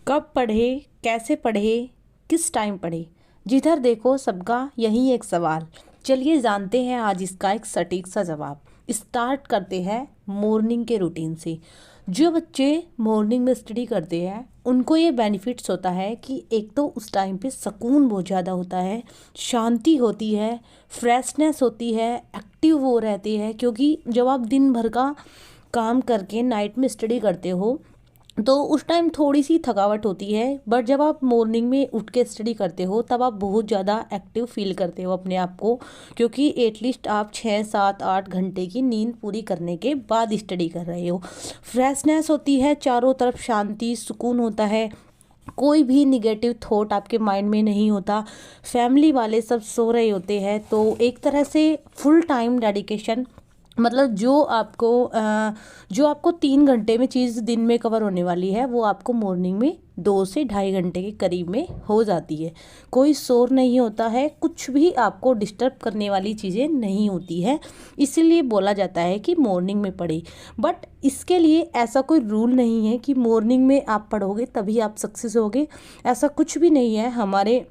कब पढ़े, कैसे पढ़े, किस टाइम पढ़े, जिधर देखो सबका यही एक सवाल। चलिए जानते हैं आज इसका एक सटीक सा जवाब। स्टार्ट करते हैं मॉर्निंग के रूटीन से। जो बच्चे मॉर्निंग में स्टडी करते हैं उनको ये बेनिफिट्स होता है कि एक तो उस टाइम पे सुकून बहुत ज़्यादा होता है, शांति होती है, फ्रेशनेस होती है, एक्टिव वो रहते हैं। क्योंकि जब आप दिन भर का काम करके नाइट में स्टडी करते हो तो उस टाइम थोड़ी सी थकावट होती है, बट जब आप मॉर्निंग में उठ के स्टडी करते हो तब आप बहुत ज़्यादा एक्टिव फील करते हो अपने आप को। क्योंकि एटलीस्ट आप 6 7 8 घंटे की नींद पूरी करने के बाद स्टडी कर रहे हो। फ्रेशनेस होती है, चारों तरफ शांति सुकून होता है, कोई भी निगेटिव थॉट आपके माइंड में नहीं होता। फैमिली वाले सब सो रहे होते हैं, तो एक तरह से फुल टाइम डेडिकेशन, मतलब जो आपको 3 घंटे में चीज़ दिन में कवर होने वाली है वो आपको मॉर्निंग में 2 से ढाई घंटे के करीब में हो जाती है। कोई शोर नहीं होता है, कुछ भी आपको डिस्टर्ब करने वाली चीज़ें नहीं होती है, इसीलिए बोला जाता है कि मॉर्निंग में पढ़े। बट इसके लिए ऐसा कोई रूल नहीं है कि मॉर्निंग में आप पढ़ोगे तभी आप सक्सेस होगे, ऐसा कुछ भी नहीं है। हमारे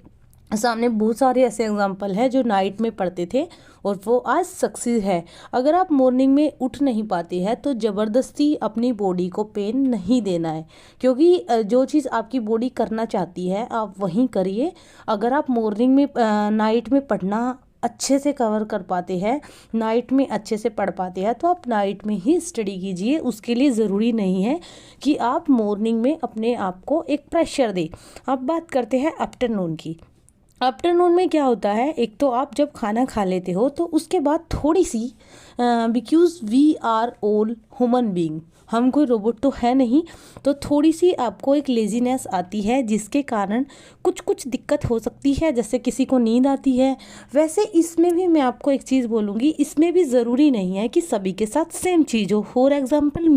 सामने बहुत सारे ऐसे एग्जाम्पल हैं जो नाइट में पढ़ते थे और वो आज सक्सेस है। अगर आप मॉर्निंग में उठ नहीं पाते हैं तो ज़बरदस्ती अपनी बॉडी को पेन नहीं देना है, क्योंकि जो चीज़ आपकी बॉडी करना चाहती है आप वहीं करिए। अगर आप मॉर्निंग में नाइट में पढ़ना अच्छे से कवर कर पाते हैं, नाइट में अच्छे से पढ़ पाते हैं, तो आप नाइट में ही स्टडी कीजिए। उसके लिए ज़रूरी नहीं है कि आप मॉर्निंग में अपने आप को एक प्रेशर दें। अब बात करते हैं आफ्टरनून की। आफ्टरनून में क्या होता है, एक तो आप जब खाना खा लेते हो तो उसके बाद थोड़ी सी, because we are all human being, हम कोई रोबोट तो है नहीं, तो थोड़ी सी आपको एक लेजीनेस आती है जिसके कारण कुछ कुछ दिक्कत हो सकती है, जैसे किसी को नींद आती है। वैसे इसमें भी मैं आपको एक चीज़ बोलूँगी, इसमें भी ज़रूरी नहीं है कि सभी के साथ सेम चीज़ हो। फॉर एग्ज़ाम्पल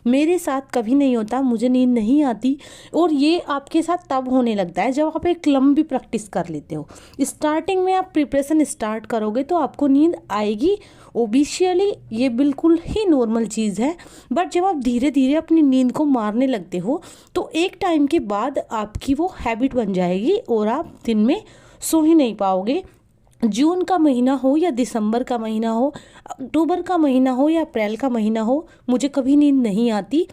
मेरे साथ कभी नहीं होता, मुझे नींद नहीं आती, और ये आपके साथ तब होने लगता है जब आप एक लंबी प्रैक्टिस कर लेते हो। स्टार्टिंग में आप प्रिपरेशन स्टार्ट करोगे तो आपको नींद आएगी, ओबिशियली ये बिल्कुल ही नॉर्मल चीज़ है। बट जब आप धीरे धीरे अपनी नींद को मारने लगते हो तो एक टाइम के बाद आपकी वो हैबिट बन जाएगी और आप दिन में सो ही नहीं पाओगे। जून का महीना हो या दिसंबर का महीना हो, अक्टूबर का महीना हो या अप्रैल का महीना हो, मुझे कभी नींद नहीं आती।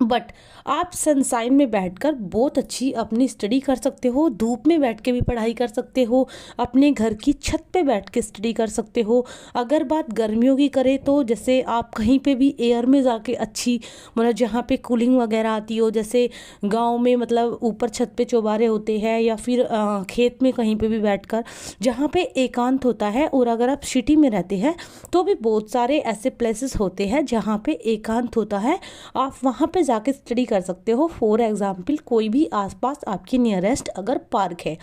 बट आप सनसाइन में बैठकर बहुत अच्छी अपनी स्टडी कर सकते हो, धूप में बैठ के भी पढ़ाई कर सकते हो, अपने घर की छत पे बैठ के स्टडी कर सकते हो। अगर बात गर्मियों की करें तो जैसे आप कहीं पे भी एयर में जाके अच्छी, मतलब जहाँ पे कूलिंग वगैरह आती हो, जैसे गांव में मतलब ऊपर छत पे चौबारे होते हैं, या फिर खेत में कहीं पे भी बैठकर जहाँ पे एकांत होता है। और अगर आप सिटी में रहते हैं तो भी बहुत सारे ऐसे प्लेसेस होते हैं जहाँ पे एकांत होता है, आप वहाँ पे जाके स्टडी कर सकते हो। फॉर एग्जाम्पल कोई भी आसपास आपकी नियरेस्ट अगर पार्क है।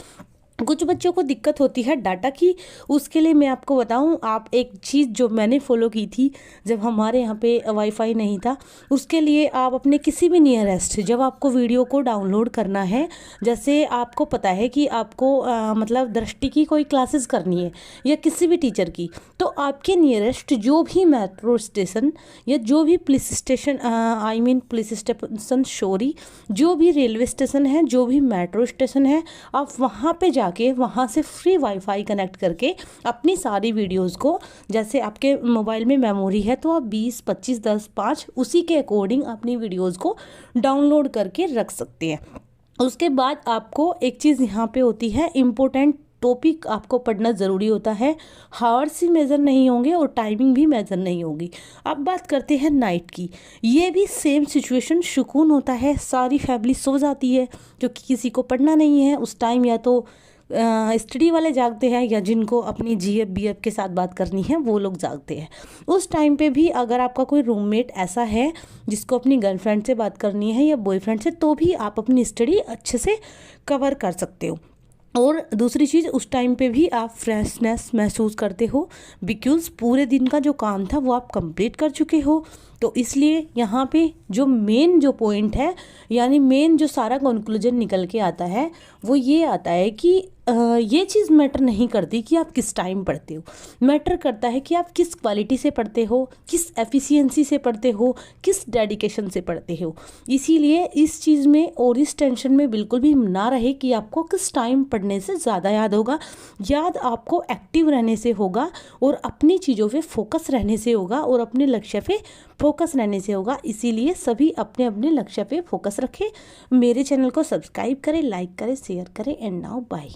कुछ बच्चों को दिक्कत होती है डाटा की, उसके लिए मैं आपको बताऊं, आप एक चीज़ जो मैंने फॉलो की थी जब हमारे यहाँ पे वाईफाई नहीं था, उसके लिए आप अपने किसी भी नियरेस्ट, जब आपको वीडियो को डाउनलोड करना है, जैसे आपको पता है कि आपको मतलब दृष्टि की कोई क्लासेस करनी है या किसी भी टीचर की, तो आपके नियरेस्ट जो भी मेट्रो स्टेशन या जो भी police station, police station sorry, जो भी रेलवे स्टेशन है, जो भी मेट्रो स्टेशन है, आप वहाँ पे जाके वहाँ से फ्री वाईफाई कनेक्ट करके अपनी सारी वीडियोस को, जैसे आपके मोबाइल में मेमोरी है तो आप 20 25 10 5 उसी के अकॉर्डिंग अपनी वीडियोस को डाउनलोड करके रख सकते हैं। उसके बाद आपको एक चीज़ यहाँ पे होती है, इम्पोर्टेंट टॉपिक आपको पढ़ना ज़रूरी होता है। हावर्स ही मेज़र नहीं होंगे और टाइमिंग भी मेज़र नहीं होगी। अब बात करते हैं नाइट की। ये भी सेम सिचुएशन, सुकून होता है, सारी फैमिली सो जाती है क्योंकि किसी को पढ़ना नहीं है उस टाइम, या तो स्टडी वाले जागते हैं या जिनको अपनी जीएफ बीएफ के साथ बात करनी है वो लोग जागते हैं। उस टाइम पे भी अगर आपका कोई रूममेट ऐसा है जिसको अपनी गर्लफ्रेंड से बात करनी है या बॉयफ्रेंड से, तो भी आप अपनी स्टडी अच्छे से कवर कर सकते हो। और दूसरी चीज़, उस टाइम पे भी आप फ्रेशनेस महसूस करते हो, बिकॉज़ पूरे दिन का जो काम था वो आप कंप्लीट कर चुके हो। तो इसलिए यहाँ पे जो मेन जो पॉइंट है, यानी मेन जो सारा कंक्लूजन निकल के आता है वो ये आता है कि ये चीज़ मैटर नहीं करती कि आप किस टाइम पढ़ते हो, मैटर करता है कि आप किस क्वालिटी से पढ़ते हो, किस एफिशिएंसी से पढ़ते हो, किस डेडिकेशन से पढ़ते हो। इसीलिए इस चीज़ में और इस टेंशन में बिल्कुल भी ना रहे कि आपको किस टाइम पढ़ने से ज़्यादा याद होगा। याद आपको एक्टिव रहने से होगा और अपनी चीज़ों पे फोकस रहने से होगा और अपने लक्ष्य पे फोकस रहने से होगा। इसीलिए सभी अपने अपने लक्ष्य पे फोकस रखें। मेरे चैनल को सब्सक्राइब करें, लाइक करें, शेयर करें एंड नाउ बाय।